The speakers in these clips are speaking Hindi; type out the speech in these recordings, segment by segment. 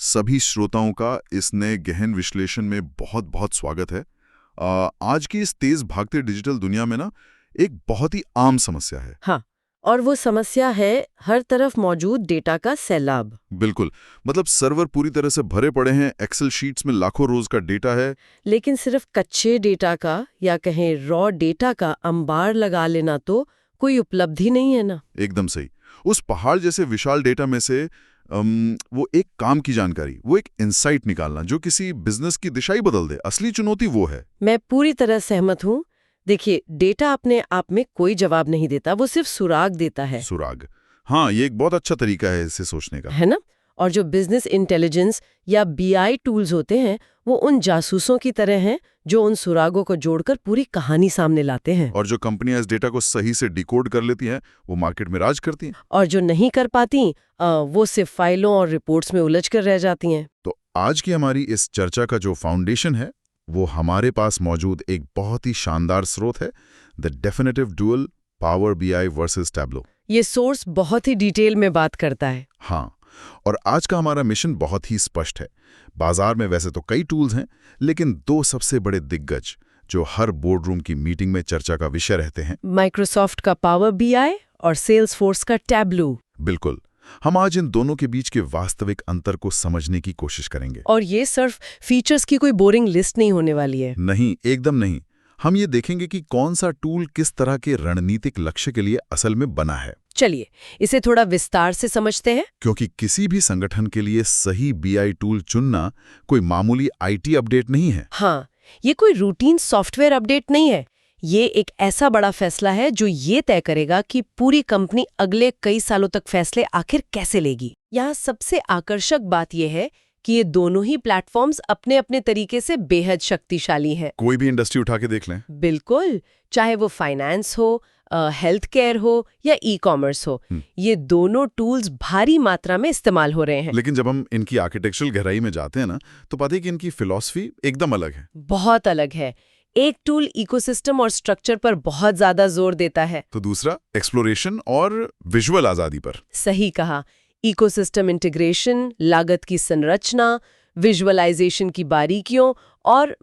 सभी श्रोताओं का इस नए गहन विश्लेषण में बहुत बहुत स्वागत है। आज की इस तेज भागते डिजिटल दुनिया में ना एक बहुत ही आम समस्या है। हाँ, और वो समस्या है हर तरफ मौजूद डेटा का सैलाब। बिल्कुल, मतलब सर्वर पूरी तरह से भरे पड़े हैं, एक्सेल शीट्स में लाखों रोज का डेटा है। लेकिन सिर्फ कच्चे डेटा का या कहें रॉ डेटा का अंबार लगा लेना तो कोई उपलब्धि नहीं है ना। एकदम सही। उस पहाड़ जैसे विशाल डेटा में से वो एक काम की जानकारी, वो एक इंसाइट निकालना जो किसी बिजनेस की दिशा ही बदल दे, असली चुनौती वो है। मैं पूरी तरह सहमत हूँ। देखिए, डेटा अपने आप में कोई जवाब नहीं देता, वो सिर्फ सुराग देता है। सुराग, हाँ, ये एक बहुत अच्छा तरीका है इसे सोचने का। है ना? और जो बिजनेस इंटेलिजेंस या बीआई टूल्स होते हैं, वो उन जासूसों की तरह हैं जो उन सुरागों को जोड़कर पूरी कहानी सामने लाते हैं। और जो कंपनियां इस डेटा को सही से डिकोड कर लेती हैं, वो मार्केट में राज करती हैं। और जो नहीं कर पाती, वो सिर्फ फाइलों और रिपोर्ट्स में उलझ कर रह जाती हैं। तो आज की हमारी इस चर्चा का जो फाउंडेशन है, वो हमारे पास मौजूद एक बहुत ही शानदार स्रोत है, the definitive dual power BI versus tableau. ये सोर्स बहुत ही डिटेल में बात करता है। हाँ, और आज का हमारा मिशन बहुत ही स्पष्ट है। बाजार में वैसे तो कई टूल्स हैं, लेकिन दो सबसे बड़े दिग्गज जो हर बोर्डरूम की मीटिंग में चर्चा का विषय रहते हैं, माइक्रोसॉफ्ट का पावर बीआई और सेल्सफोर्स का टैब्लो। बिल्कुल, हम आज इन दोनों के बीच के वास्तविक अंतर को समझने की कोशिश करेंगे। और ये सिर्फ फीचर्स की कोई बोरिंग लिस्ट नहीं होने वाली है। नहीं, एकदम नहीं। हम ये देखेंगे कि कौन सा टूल किस तरह के रणनीतिक लक्ष्य के लिए असल में बना है। चलिए, इसे थोड़ा विस्तार से समझते हैं। क्योंकि किसी भी संगठन के लिए सही बीआई टूल चुनना कोई मामूली आईटी अपडेट नहीं है। हाँ, ये कोई रूटीन सॉफ्टवेयर अपडेट नहीं है। ये एक ऐसा बड़ा फैसला है जो ये तय करेगा कि पूरी कंपनी अगले कई सालों तक फैसले आखिर कैसे लेगी। यहाँ सबसे आकर्षक बात यह है कि ये दोनों ही प्लेटफॉर्म्स अपने अपने तरीके से बेहद शक्तिशाली हैं। कोई भी इंडस्ट्री उठा के देख लें। बिल्कुल, चाहे वो फाइनेंस हो, हेल्थ केयर हो या ई कॉमर्स हो, ये दोनों टूल्स भारी मात्रा में इस्तेमाल हो रहे हैं। लेकिन जब हम इनकी आर्किटेक्चरल गहराई में जाते हैं ना, तो पाते हैं कि इनकी फिलॉसफी एकदम अलग है। बहुत अलग है। एक टूल इकोसिस्टम और स्ट्रक्चर पर बहुत ज्यादा जोर देता है, तो दूसरा एक्सप्लोरेशन और विजुअल आजादी पर। सही कहा। इकोसिस्टम इंटीग्रेशन, लागत की संरचना, विजुअलाइजेशन की बारीकियों और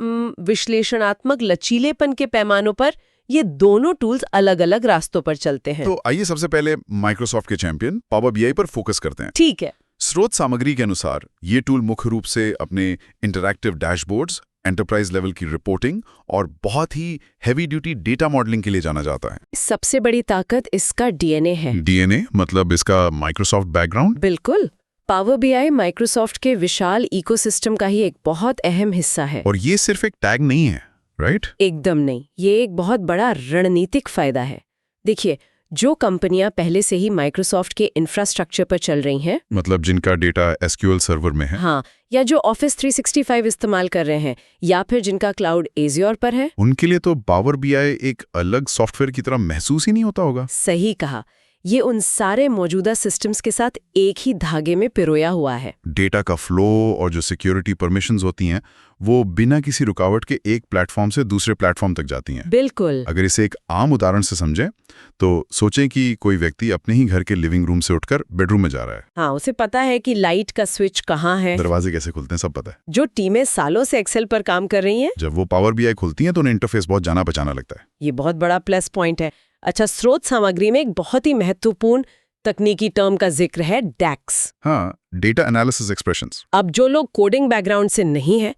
विश्लेषणात्मक लचीलेपन के पैमानों पर ये दोनों टूल्स अलग अलग रास्तों पर चलते हैं। तो आइए सबसे पहले माइक्रोसॉफ्ट के चैंपियन पावर बीआई पर फोकस करते हैं। ठीक है। स्रोत सामग्री के अनुसार ये टूल मुख्य रूप से अपने इंटरैक्टिव डैशबोर्ड्स, एंटरप्राइज लेवल की रिपोर्टिंग और बहुत ही हैवी ड्यूटी डेटा मॉडलिंग के लिए जाना जाता है। सबसे बड़ी ताकत इसका डीएनए है। डीएनए मतलब इसका माइक्रोसॉफ्ट बैकग्राउंड। बिल्कुल, पावर बीआई माइक्रोसॉफ्ट के विशाल इकोसिस्टम का ही एक बहुत अहम हिस्सा है। और ये सिर्फ एक टैग नहीं है, राइट? एकदम नहीं, ये एक बहुत बड़ा रणनीतिक फायदा है। देखिए, जो कंपनियां पहले से ही माइक्रोसॉफ्ट के इंफ्रास्ट्रक्चर पर चल रही हैं, मतलब जिनका डेटा एसक्यूएल सर्वर में है, हाँ, या जो ऑफिस 365 इस्तेमाल कर रहे हैं, या फिर जिनका क्लाउड एज्योर पर है, उनके लिए तो पावर बीआई एक अलग सॉफ्टवेयर की तरह महसूस ही नहीं होता होगा। सही कहा। ये उन सारे मौजूदा सिस्टम्स के साथ एक ही धागे में पिरोया हुआ है। डेटा का फ्लो और जो सिक्योरिटी परमिशंस होती हैं, वो बिना किसी रुकावट के एक प्लेटफॉर्म से दूसरे प्लेटफॉर्म तक जाती हैं। बिल्कुल। अगर इसे एक आम उदाहरण से समझें, तो सोचें कि कोई व्यक्ति अपने ही घर के लिविंग रूम से उठकर बेडरूम में जा रहा है। हाँ, उसे पता है कि लाइट का स्विच कहाँ है, दरवाजे कैसे खुलते हैं, सब पता है। जो टीमें सालों से एक्सेल पर काम कर रही हैं, जब वो पावर बीआई खुलती हैं तो उन्हें इंटरफेस बहुत जाना पहचाना लगता है। ये बहुत बड़ा प्लस पॉइंट है। अच्छा, स्रोत सामग्री में एक बहुत ही महत्वपूर्ण तकनीकी टर्म का जिक्र है, डैक्स। हाँ, डेटा एनालिसिस एक्सप्रेशंस। अब जो लोग कोडिंग बैकग्राउंड से नहीं है,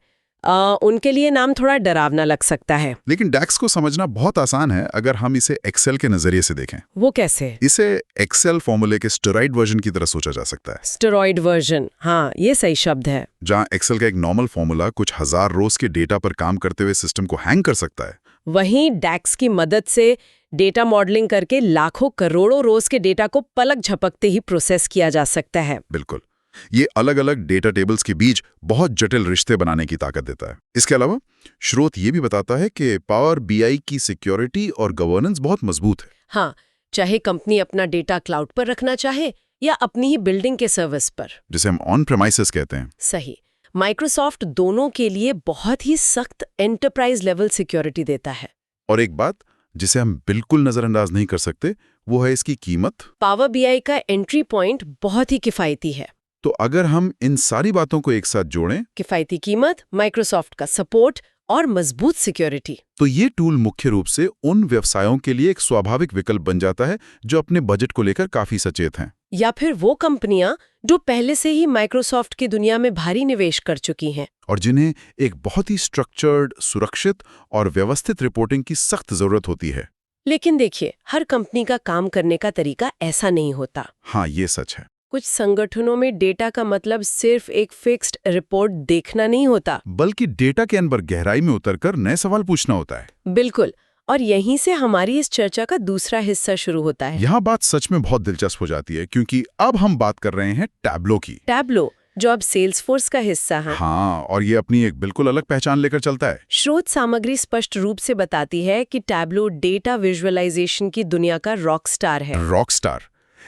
उनके लिए नाम थोड़ा डरावना लग सकता है। लेकिन डैक्स को समझना बहुत आसान है अगर हम इसे एक्सेल के नजरिए से देखें। वो कैसे? इसे एक्सेल फॉर्मूले के स्टेरॉइड वर्जन की तरह सोचा जा सकता है। स्टेरॉइड वर्जन, हाँ, ये सही शब्द है। जहां एक्सेल का एक नॉर्मल फॉर्मूला कुछ हजार रोज के डेटा पर काम करते हुए सिस्टम को हैंग कर सकता है, वहीं डैक्स की मदद से डेटा मॉडलिंग करके लाखों करोड़ों रोज के डेटा को पलक झपकते ही प्रोसेस किया जा सकता है। बिल्कुल, ये अलग अलग डेटा टेबल्स के बीच बहुत जटिल रिश्ते बनाने की ताकत देता है। इसके अलावा स्रोत ये भी बताता है कि पावर बीआई की सिक्योरिटी और गवर्नेंस बहुत मजबूत है। हाँ, चाहे कंपनी अपना डेटा क्लाउड पर रखना चाहे या अपनी ही बिल्डिंग के सर्विस पर, जिसे हम ऑन प्रेमाइसेस कहते हैं। सही। माइक्रोसॉफ्ट दोनों के लिए बहुत ही सख्त एंटरप्राइज लेवल सिक्योरिटी देता है। और एक बात जिसे हम बिल्कुल नजरअंदाज नहीं कर सकते, वो है इसकी कीमत। पावर बीआई का एंट्री पॉइंट बहुत ही किफायती है। तो अगर हम इन सारी बातों को एक साथ जोड़ें किफायती कीमत, माइक्रोसॉफ्ट का सपोर्ट और मजबूत सिक्योरिटी, तो ये टूल मुख्य रूप से उन व्यवसायों के लिए एक स्वाभाविक विकल्प बन जाता है जो अपने बजट को लेकर काफी सचेत हैं। या फिर वो कंपनियां जो पहले से ही माइक्रोसॉफ्ट की दुनिया में भारी निवेश कर चुकी हैं और जिन्हें एक बहुत ही स्ट्रक्चर्ड, सुरक्षित और व्यवस्थित रिपोर्टिंग की सख्त जरूरत होती है। लेकिन देखिए, हर कंपनी का काम करने का तरीका ऐसा नहीं होता। हाँ, ये सच है। कुछ संगठनों में डेटा का मतलब सिर्फ एक फिक्स्ड रिपोर्ट देखना नहीं होता, बल्कि डेटा के अंदर गहराई में उतरकर नए सवाल पूछना होता है। बिल्कुल। और यहीं से हमारी इस चर्चा का दूसरा हिस्सा शुरू होता है। यहाँ बात सच में बहुत दिलचस्प हो जाती है, क्योंकि अब हम बात कर रहे हैं टैब्लो की। टैब्लो, जो अब सेल्सफोर्स का हिस्सा है। हाँ, और ये अपनी एक बिल्कुल अलग पहचान लेकर चलता है। स्रोत सामग्री स्पष्ट रूप से बताती है कि टैब्लो डेटा विजुअलाइजेशन की दुनिया का रॉक स्टार है। Rock star.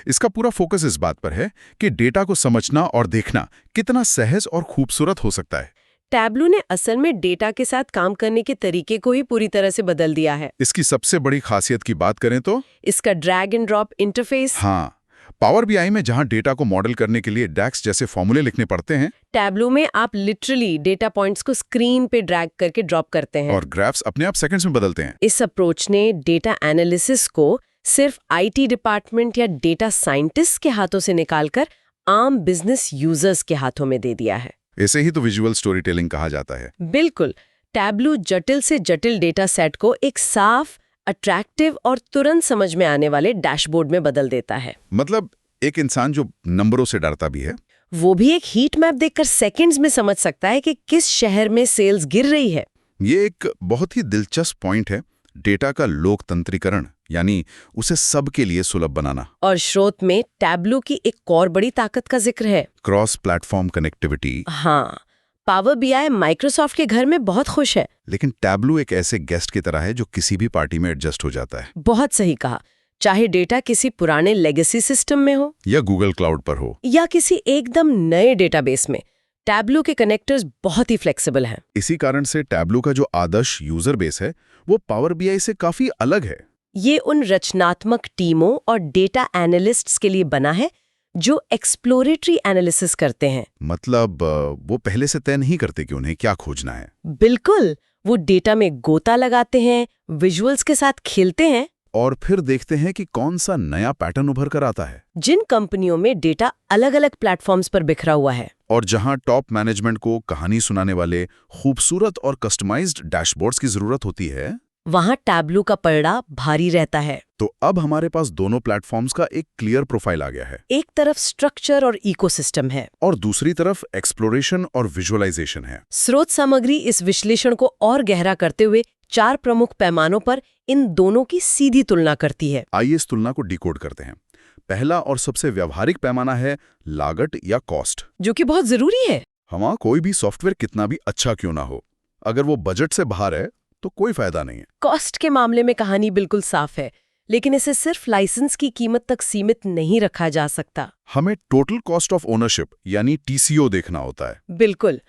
इसका पूरा फोकस इस बात पर है कि डेटा को समझना और देखना कितना सहज और खूबसूरत हो सकता है। टैब्लो ने असल में डेटा के साथ काम करने के तरीके को ही पूरी तरह से बदल दिया है। इसकी सबसे बड़ी खासियत की बात करें तो इसका ड्रैग एंड ड्रॉप इंटरफेस। हाँ, पावर बीआई में जहां डेटा को मॉडल करने के लिए डैक्स जैसे फॉर्मूले लिखने पड़ते हैं, टैब्लो में आप लिटरली डेटा पॉइंट्स को स्क्रीन पे ड्रैग करके ड्रॉप करते हैं और ग्राफ्स अपने आप सेकंड्स में बदलते हैं। इस अप्रोच ने डेटा एनालिसिस को सिर्फ आईटी डिपार्टमेंट या डेटा साइंटिस्ट के हाथों से निकालकर आम बिजनेस यूजर्स के हाथों में दे दिया है। इसे ही तो विजुअल स्टोरी टेलिंग कहा जाता है। बिल्कुल। टैब्लो जटिल से जटिल डेटा सेट को एक साफ, अट्रैक्टिव और तुरंत समझ में आने वाले डैशबोर्ड में बदल देता है। मतलब एक इंसान जो नंबरों से डरता भी है, वो भी एक हीट मैप देखकर सेकंड्स में समझ सकता है कि किस शहर में सेल्स गिर रही है। ये एक बहुत ही दिलचस्प पॉइंट है, डेटा का लोकतंत्रीकरण, यानी उसे सबके लिए सुलभ बनाना। और स्रोत में टैब्लो की एक और बड़ी ताकत का जिक्र है, क्रॉस प्लेटफॉर्म कनेक्टिविटी। हाँ, पावर बीआई माइक्रोसॉफ्ट के घर में बहुत खुश है। लेकिन टैब्लो एक ऐसे गेस्ट की तरह है जो किसी भी पार्टी में एडजस्ट हो जाता है। बहुत सही कहा। चाहे डेटा किसी पुराने लेगेसी सिस्टम में हो या गूगल क्लाउड पर हो या किसी एकदम नए डेटाबेस में, टैब्लो के कनेक्टर्स बहुत ही फ्लेक्सिबल हैं। इसी कारण से टैब्लो का जो आदर्श यूजर बेस है वो पावर बीआई से काफी अलग है। ये उन रचनात्मक टीमों और डेटा एनालिस्ट्स के लिए बना है जो एक्सप्लोरेटरी एनालिसिस करते हैं। मतलब वो पहले से तय नहीं करते कि उन्हें क्या खोजना है। बिल्कुल, वो डेटा में गोता लगाते हैं, विजुअल्स के साथ खेलते हैं और फिर देखते हैं कि कौन सा नया पैटर्न उभर कर आता है। जिन कंपनियों में डेटा अलग-अलग प्लेटफॉर्म्स पर बिखरा हुआ है और जहां टॉप मैनेजमेंट को कहानी सुनाने वाले खूबसूरत और कस्टमाइज्ड डैशबोर्ड्स की जरूरत होती है, वहां टैब्लो का पलड़ा भारी रहता है। तो अब हमारे पास दोनों प्लेटफॉर्म्स का एक क्लियर प्रोफाइल आ गया है। एक तरफ स्ट्रक्चर और इकोसिस्टम है और दूसरी तरफ एक्सप्लोरेशन और विजुअलाइजेशन है। स्रोत सामग्री इस विश्लेषण को और गहरा करते हुए 4 प्रमुख पैमानों पर इन दोनों की सीधी तुलना करती है। आइए इस तुलना को डिकोड करते हैं। पहला और सबसे व्यावहारिक पैमाना है लागत या कॉस्ट, जो कि बहुत जरूरी है। हमारा कोई भी सॉफ्टवेयर कितना भी अच्छा क्यों ना हो, अगर वो बजट से बाहर है तो कोई फायदा नहीं है। कॉस्ट के मामले में कहानी बिल्कुल साफ है, लेकिन इसे सिर्फ लाइसेंस की कीमत तक सीमित नहीं रखा जा सकता। हमें टोटल कॉस्ट ऑफ ओनरशिप यानी टीसीओ देखना होता है। बिल्कुल।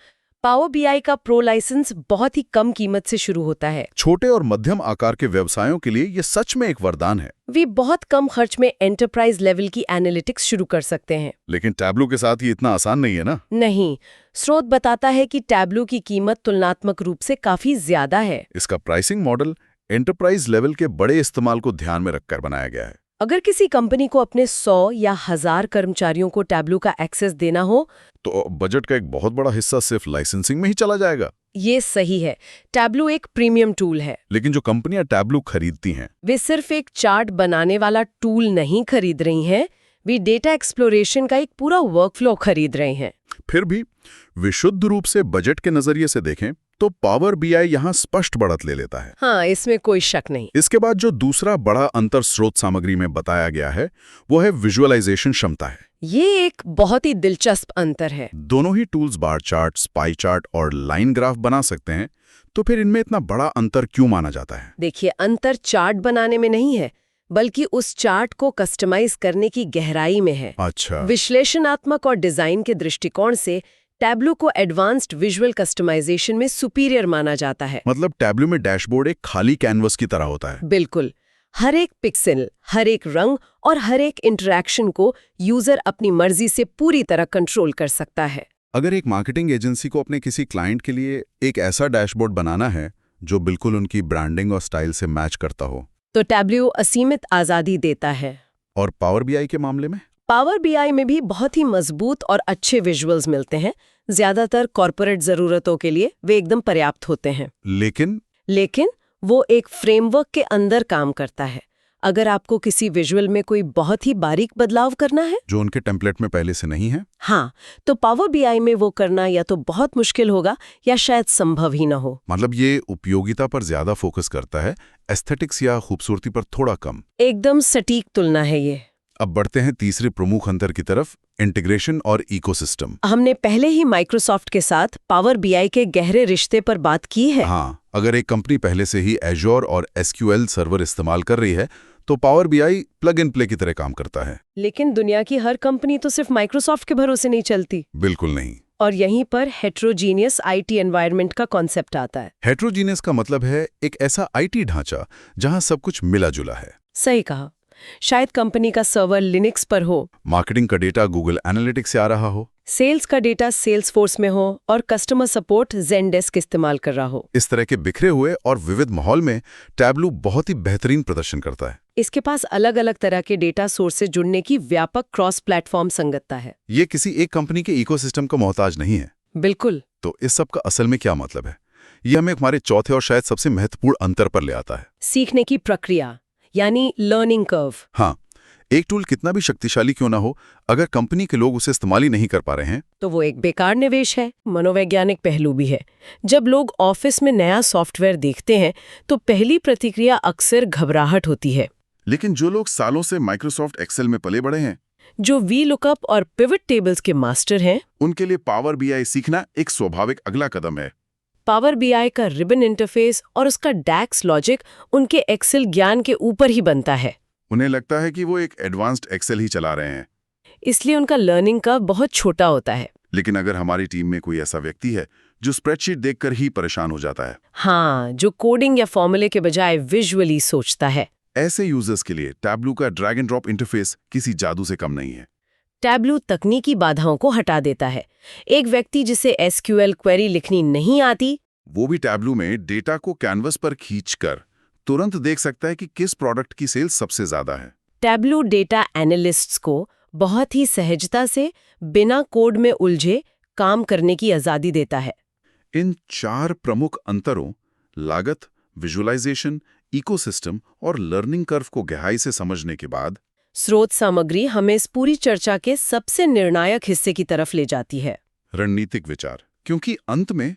पावर बीआई का प्रो लाइसेंस बहुत ही कम कीमत से शुरू होता है। छोटे और मध्यम आकार के व्यवसायों के लिए ये सच में एक वरदान है। वे बहुत कम खर्च में एंटरप्राइज लेवल की एनालिटिक्स शुरू कर सकते हैं। लेकिन टैब्लो के साथ ये इतना आसान नहीं है ना? नहीं, स्रोत बताता है कि टैब्लो की कीमत तुलनात्मक रूप से काफी ज्यादा है। इसका प्राइसिंग मॉडल एंटरप्राइज लेवल के बड़े इस्तेमाल को ध्यान में रखकर बनाया गया है। अगर किसी कंपनी को अपने 100 या 1000 कर्मचारियों को टैब्लो का एक्सेस देना हो तो बजट का एक बहुत बड़ा हिस्सा सिर्फ लाइसेंसिंग में ही चला जाएगा। ये सही है। टैब्लो एक प्रीमियम टूल है। लेकिन जो कंपनियां टैब्लो खरीदती हैं, वे सिर्फ एक चार्ट बनाने वाला टूल नहीं खरीद रही हैं, वे डेटा एक्सप्लोरेशन का एक पूरा वर्कफ्लो खरीद रहे हैं। फिर भी विशुद्ध रूप से बजट के नजरिए से देखें तो पावर बीआई यहाँ स्पष्ट बढ़त ले लेता है। हाँ, इसमें कोई शक नहीं। इसके बाद जो दूसरा बड़ा अंतर स्रोत सामग्री में बताया गया है वो है विजुअलाइजेशन क्षमता है। ये एक बहुत ही दिलचस्प अंतर है। दोनों ही tools bar chart, pie chart और लाइन ग्राफ बना सकते हैं, तो फिर इनमें इतना बड़ा अंतर क्यों माना जाता है? देखिए, अंतर चार्ट बनाने में नहीं है, बल्कि उस चार्ट को कस्टमाइज करने की गहराई में है। अच्छा। विश्लेषणात्मक और डिजाइन के दृष्टिकोण से टैब्लो को एडवांस्ड विजुअल कस्टमाइजेशन में सुपीरियर माना जाता है। मतलब टैब्लो में डैशबोर्ड एक खाली कैनवस की तरह होता है। बिल्कुल। हर एक पिक्सेल, हर एक रंग और हर एक इंटरैक्शन को यूजर अपनी मर्जी से पूरी तरह कंट्रोल कर सकता है। अगर एक मार्केटिंग एजेंसी को अपने किसी क्लाइंट के लिए एक ऐसा डैशबोर्ड बनाना है जो बिल्कुल उनकी ब्रांडिंग और स्टाइल से मैच करता हो, तो टैब्ल्यू असीमित आज़ादी देता है। और पावर बीआई के मामले में पावर बीआई में भी बहुत ही मजबूत और अच्छे विजुअल्स मिलते हैं। ज्यादातर कॉर्पोरेट जरूरतों के लिए वे एकदम पर्याप्त होते हैं। लेकिन वो एक फ्रेमवर्क के अंदर काम करता है। अगर आपको किसी विजुअल में कोई बहुत ही बारीक बदलाव करना है जो उनके टेम्पलेट में पहले से नहीं है, हाँ, तो पावर बीआई में वो करना या तो बहुत मुश्किल होगा या शायद संभव ही ना हो। मतलब ये उपयोगिता पर ज्यादा फोकस करता है, एस्थेटिक्स या खूबसूरती पर थोड़ा कम। एकदम सटीक तुलना है ये। अब बढ़ते हैं तीसरे प्रमुख अंतर की तरफ, इंटीग्रेशन और इकोसिस्टम। हमने पहले ही माइक्रोसॉफ्ट के साथ पावर बीआई के गहरे रिश्ते पर बात की है। हाँ, अगर एक कंपनी पहले से ही एज़्योर और एसक्यूएल सर्वर इस्तेमाल कर रही है तो power BI plug in play की तरह काम करता है। लेकिन दुनिया की हर कंपनी तो सिर्फ माइक्रोसॉफ्ट के भरोसे नहीं चलती। बिल्कुल नहीं। और यहीं पर हेट्रोजीनियस आईटी एनवायरनमेंट का कॉन्सेप्ट आता है। हेट्रोजीनियस का मतलब है एक ऐसा आईटी ढांचा जहां सब कुछ मिला जुला है। सही कहा। शायद कंपनी का सर्वर लिनक्स पर हो, मार्केटिंग का डेटा गूगल एनालिटिक्स से आ रहा हो, सेल्स का डेटा सेल्सफोर्स में हो और कस्टमर सपोर्ट ज़ेनडेस्क इस्तेमाल कर रहा हो। इस तरह के बिखरे हुए और विविध माहौल में टैब्लू बहुत ही बेहतरीन प्रदर्शन करता है। इसके पास अलग अलग तरह के डेटा सोर्स से जुड़ने की व्यापक क्रॉस प्लेटफॉर्म संगतता है। ये किसी एक कंपनी के इकोसिस्टम का मोहताज नहीं है। बिल्कुल। तो इस सब का असल में क्या मतलब है? ये हमें हमारे चौथे और शायद सबसे महत्वपूर्ण अंतर पर ले आता है, सीखने की प्रक्रिया, यानी लर्निंग कर्व। हाँ, एक टूल कितना भी शक्तिशाली क्यों ना हो, अगर कंपनी के लोग उसे इस्तेमाल ही नहीं कर पा रहे हैं तो वो एक बेकार निवेश है। मनोवैज्ञानिक पहलू भी है। जब लोग ऑफिस में नया सॉफ्टवेयर देखते हैं तो पहली प्रतिक्रिया अक्सर घबराहट होती है। लेकिन जो लोग सालों से माइक्रोसॉफ्ट एक्सेल में पले बड़े हैं, जो वी लुकअप और पिवट टेबल्स के मास्टर हैं, उनके लिए पावर बीआई सीखना एक स्वाभाविक अगला कदम है। पावर बीआई का रिबन इंटरफेस और उसका डैक्स लॉजिक उनके एक्सेल ज्ञान के ऊपर ही बनता है। उन्हें लगता है कि वो एक एडवांस्ड एक्सेल ही चला रहे हैं, इसलिए उनका लर्निंग कर्व बहुत छोटा होता है। लेकिन अगर हमारी टीम में कोई ऐसा व्यक्ति है जो स्प्रेडशीट देखकर ही परेशान हो जाता है, हाँ, जो कोडिंग या फॉर्मूले के बजाय विजुअली सोचता है, ऐसे यूजर्स के लिए टैब्लू का ड्रैग एंड ड्रॉप इंटरफेस किसी जादू से कम नहीं है। टैब्लू तकनीकी बाधाओं को हटा देता है। एक व्यक्ति जिसे एसक्यूएल क्वेरी लिखनी नहीं आती, वो भी टैब्लू में डेटा को कैनवस पर खींचकर तुरंत देख सकता है कि किस प्रोडक्ट की सेल सबसे ज्यादा है। टैब्लू डेटा एनालिस्ट्स को बहुत ही सहजता से बिना कोड में उलझे काम करने की आजादी देता है। इन चार प्रमुख अंतरों, लागत, विजुअलाइजेशन, इकोसिस्टम और लर्निंग कर्व को गहराई से समझने के बाद स्रोत सामग्री हमें इस पूरी चर्चा के सबसे निर्णायक हिस्से की तरफ ले जाती है, रणनीतिक विचार। क्योंकि अंत में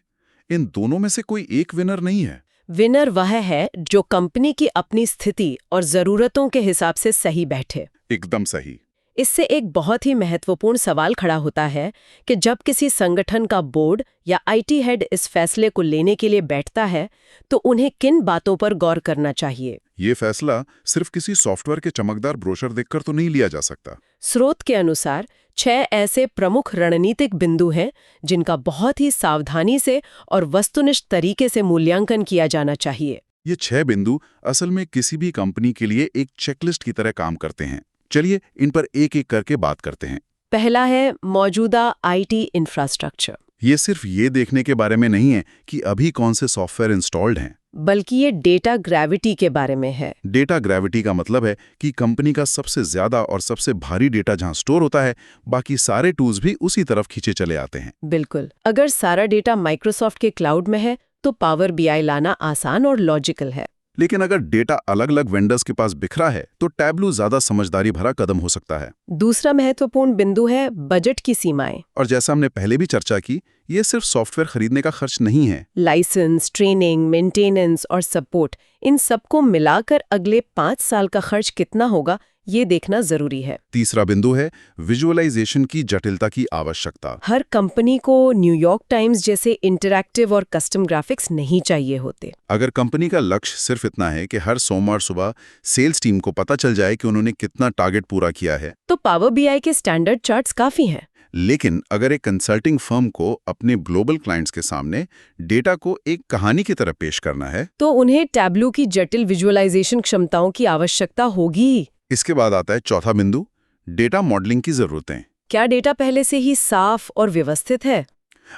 इन दोनों में से कोई एक विनर नहीं है। विनर वह है जो कंपनी की अपनी स्थिति और जरूरतों के हिसाब से सही बैठे। एकदम सही। इससे एक बहुत ही महत्वपूर्ण सवाल खड़ा होता है कि जब किसी संगठन का बोर्ड या आईटी हेड इस फैसले को लेने के लिए बैठता है तो उन्हें किन बातों पर गौर करना चाहिए। ये फैसला सिर्फ किसी सॉफ्टवेयर के चमकदार ब्रोशर देखकर तो नहीं लिया जा सकता। स्रोत के अनुसार 6 ऐसे प्रमुख रणनीतिक बिंदु हैं जिनका बहुत ही सावधानी से और वस्तुनिष्ठ तरीके से मूल्यांकन किया जाना चाहिए। ये 6 बिंदु असल में किसी भी कंपनी के लिए एक चेकलिस्ट की तरह काम करते हैं। चलिए इन पर एक एक करके बात करते हैं। पहला है मौजूदा आईटी इंफ्रास्ट्रक्चर। ये सिर्फ ये देखने के बारे में नहीं है कि अभी कौन से सॉफ्टवेयर इंस्टॉल्ड हैं, बल्कि ये डेटा ग्रेविटी के बारे में है। डेटा ग्रेविटी का मतलब है कि कंपनी का सबसे ज्यादा और सबसे भारी डेटा जहां स्टोर होता है, बाकी सारे टूल्स भी उसी तरफ खींचे चले आते हैं। बिल्कुल। अगर सारा डेटा माइक्रोसॉफ्ट के क्लाउड में है तो पावर बीआई लाना आसान और लॉजिकल है। लेकिन अगर डेटा अलग अलग वेंडर्स के पास बिखरा है तो टैब्लू ज्यादा समझदारी भरा कदम हो सकता है। दूसरा महत्वपूर्ण बिंदु है बजट की सीमाएं। और जैसा हमने पहले भी चर्चा की, ये सिर्फ सॉफ्टवेयर खरीदने का खर्च नहीं है। लाइसेंस, ट्रेनिंग, मेंटेनेंस और सपोर्ट, इन सबको मिलाकर अगले 5 साल का खर्च कितना होगा ये देखना जरूरी है। तीसरा बिंदु है विजुअलाइजेशन की जटिलता की आवश्यकता। हर कंपनी को न्यूयॉर्क टाइम्स जैसे इंटरैक्टिव और कस्टम ग्राफिक्स नहीं चाहिए होते। अगर कंपनी का लक्ष्य सिर्फ इतना है कि हर सोमवार सुबह सेल्स टीम को पता चल जाए कि उन्होंने कितना टारगेट पूरा किया है, तो पावर बीआई के स्टैंडर्ड चार्ट्स काफी हैं। लेकिन अगर एक कंसल्टिंग फर्म को अपने ग्लोबल क्लाइंट्स के सामने डेटा को एक कहानी की तरह पेश करना है, तो उन्हें टैब्लू की जटिल विजुअलाइजेशन क्षमताओं की आवश्यकता होगी। इसके बाद आता है चौथा बिंदु, डेटा मॉडलिंग की जरूरतें। क्या डेटा पहले से ही साफ और व्यवस्थित है?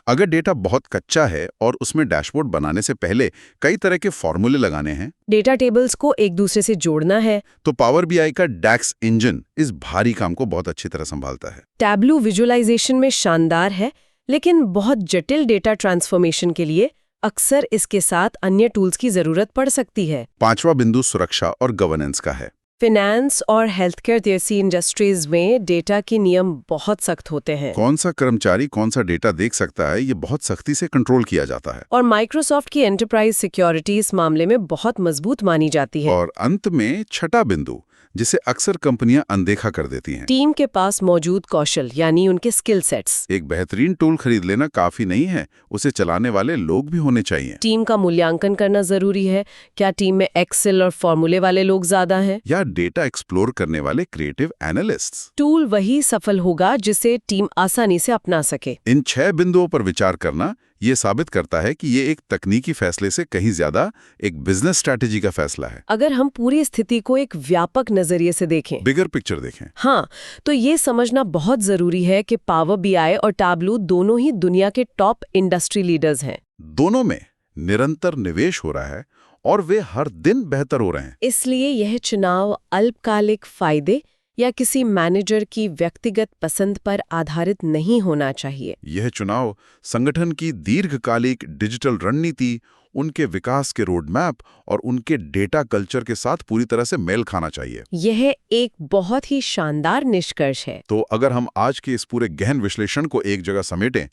अगर डेटा बहुत कच्चा है और उसमें डैशबोर्ड बनाने से पहले कई तरह के फॉर्मूले लगाने हैं, डेटा टेबल्स को एक दूसरे से जोड़ना है, तो पावर बीआई का डैक्स इंजन इस भारी काम को बहुत अच्छी तरह संभालता है। टैब्लू विजुअलाइजेशन में शानदार है, लेकिन बहुत जटिल डेटा ट्रांसफॉर्मेशन के लिए अक्सर इसके साथ अन्य टूल्स की जरूरत पड़ सकती है। पांचवा बिंदु सुरक्षा और गवर्नेंस का है। फाइनेंस और हेल्थ केयर जैसी इंडस्ट्रीज में डेटा के नियम बहुत सख्त होते हैं कौन सा कर्मचारी कौन सा डेटा देख सकता है, ये बहुत सख्ती से कंट्रोल किया जाता है। और माइक्रोसॉफ्ट की एंटरप्राइज सिक्योरिटी इस मामले में बहुत मजबूत मानी जाती है। और अंत में छठा बिंदु, जिसे अक्सर कंपनियां अनदेखा कर देती हैं। टीम के पास मौजूद कौशल यानी उनके स्किल सेट्स। एक बेहतरीन टूल खरीद लेना काफी नहीं है, उसे चलाने वाले लोग भी होने चाहिए। टीम का मूल्यांकन करना जरूरी है। क्या टीम में एक्सेल और फॉर्मूले वाले लोग ज्यादा हैं? या डेटा एक्सप्लोर करने वाले क्रिएटिव एनालिस्ट्स। टूल वही सफल होगा जिसे टीम आसानी से अपना सके। इन 6 बिंदुओं पर विचार करना ये साबित करता है कि ये एक तकनीकी फैसले से कहीं ज्यादा एक बिजनेस स्ट्रैटेजी का फैसला है। अगर हम पूरी स्थिति को एक व्यापक नजरिए से देखें, बिगर पिक्चर देखें, हाँ, तो ये समझना बहुत जरूरी है कि पावर बीआई और टैब्लू दोनों ही दुनिया के टॉप इंडस्ट्री लीडर्स हैं। दोनों में निरंतर निवेश हो रहा है और वे हर दिन बेहतर हो रहे हैं। इसलिए यह चुनाव अल्पकालिक फायदे या किसी मैनेजर की व्यक्तिगत पसंद पर आधारित नहीं होना चाहिए। यह चुनाव संगठन की दीर्घकालिक डिजिटल रणनीति, उनके विकास के रोड मैप और उनके डेटा कल्चर के साथ पूरी तरह से मेल खाना चाहिए। यह एक बहुत ही शानदार निष्कर्ष है। तो अगर हम आज के इस पूरे गहन विश्लेषण को एक जगह समेटें,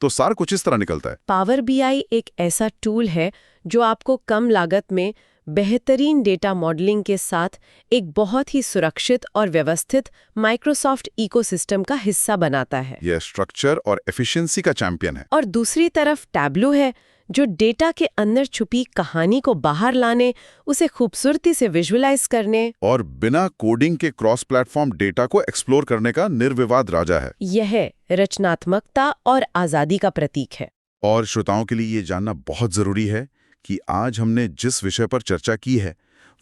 तो सार कुछ इस तरह निकलता है। पावर बीआई एक ऐसा टूल है जो आपको कम लागत में बेहतरीन डेटा मॉडलिंग के साथ एक बहुत ही सुरक्षित और व्यवस्थित माइक्रोसॉफ्ट इकोसिस्टम का हिस्सा बनाता है। यह स्ट्रक्चर और एफिशिएंसी का चैंपियन है। और दूसरी तरफ टैब्लू है जो डेटा के अंदर छुपी कहानी को बाहर लाने, उसे खूबसूरती से विजुअलाइज करने और बिना कोडिंग के क्रॉस प्लेटफॉर्म डेटा को एक्सप्लोर करने का निर्विवाद राजा है। यह रचनात्मकता और आजादी का प्रतीक है। और श्रोताओं के लिए ये जानना बहुत जरूरी है कि आज हमने जिस विषय पर चर्चा की है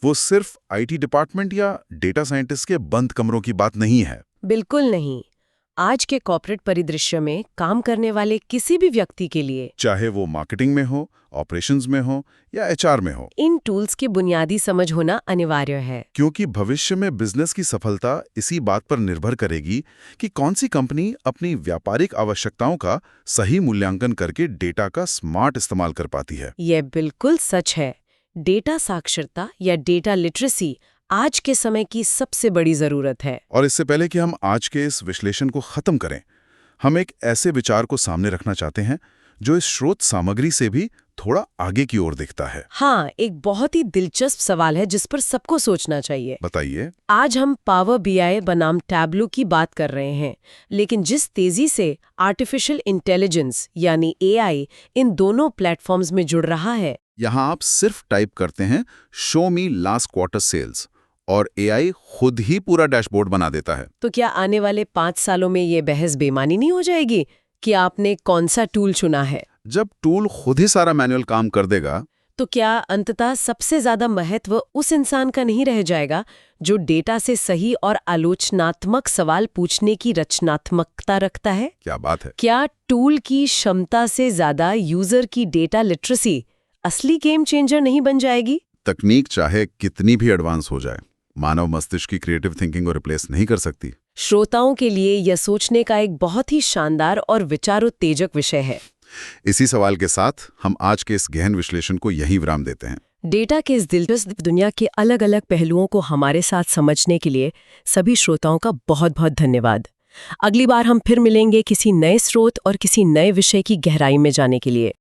वो सिर्फ आईटी डिपार्टमेंट या डेटा साइंटिस्ट के बंद कमरों की बात नहीं है। बिल्कुल नहीं। आज के कॉर्पोरेट परिदृश्य में काम करने वाले किसी भी व्यक्ति के लिए, चाहे वो मार्केटिंग में हो, ऑपरेशंस में हो या एचआर में हो, इन टूल्स की बुनियादी समझ होना अनिवार्य है। क्योंकि भविष्य में बिजनेस की सफलता इसी बात पर निर्भर करेगी कि कौन सी कंपनी अपनी व्यापारिक आवश्यकताओं का सही मूल्यांकन करके डेटा का स्मार्ट इस्तेमाल कर पाती है। यह बिल्कुल सच है। डेटा साक्षरता या डेटा लिटरेसी आज के समय की सबसे बड़ी जरूरत है। और इससे पहले कि हम आज के इस विश्लेषण को खत्म करें, हम एक ऐसे विचार को सामने रखना चाहते हैं जो इस स्रोत सामग्री से भी थोड़ा आगे की ओर दिखता है। हाँ, एक बहुत ही दिलचस्प सवाल है जिस पर सबको सोचना चाहिए। बताइए। आज हम पावर बीआई बनाम टैब्लू की बात कर रहे हैं, लेकिन जिस तेजी से आर्टिफिशियल इंटेलिजेंस यानी एआई इन दोनों प्लेटफॉर्म्स में जुड़ रहा है, यहाँ आप सिर्फ टाइप करते हैं show me last quarter sales और एआई खुद ही पूरा डैशबोर्ड बना देता है। तो क्या आने वाले 5 सालों में ये बहस बेमानी नहीं हो जाएगी कि आपने कौन सा टूल चुना है? जब टूल खुद ही सारा मैनुअल काम कर देगा, तो क्या अंततः सबसे ज्यादा महत्व उस इंसान का नहीं रह जाएगा जो डेटा से सही और आलोचनात्मक सवाल पूछने की रचनात्मकता रखता है? क्या बात है। क्या टूल की क्षमता से ज्यादा यूजर की डेटा लिटरेसी असली गेम चेंजर नहीं बन जाएगी? तकनीक चाहे कितनी भी एडवांस हो जाए, मानव मस्तिष्क की क्रिएटिव थिंकिंग को रिप्लेस नहीं कर सकती। श्रोताओं के लिए यह सोचने का एक बहुत ही शानदार और विचारोत्तेजक विषय है। इसी सवाल के साथ हम आज के इस गहन विश्लेषण को यही विराम देते हैं। डेटा के इस दिलचस्प दुनिया के अलग अलग पहलुओं को हमारे साथ समझने के लिए सभी श्रोताओं का बहुत बहुत धन्यवाद। अगली बार हम फिर मिलेंगे किसी नए स्रोत और किसी नए विषय की गहराई में जाने के लिए।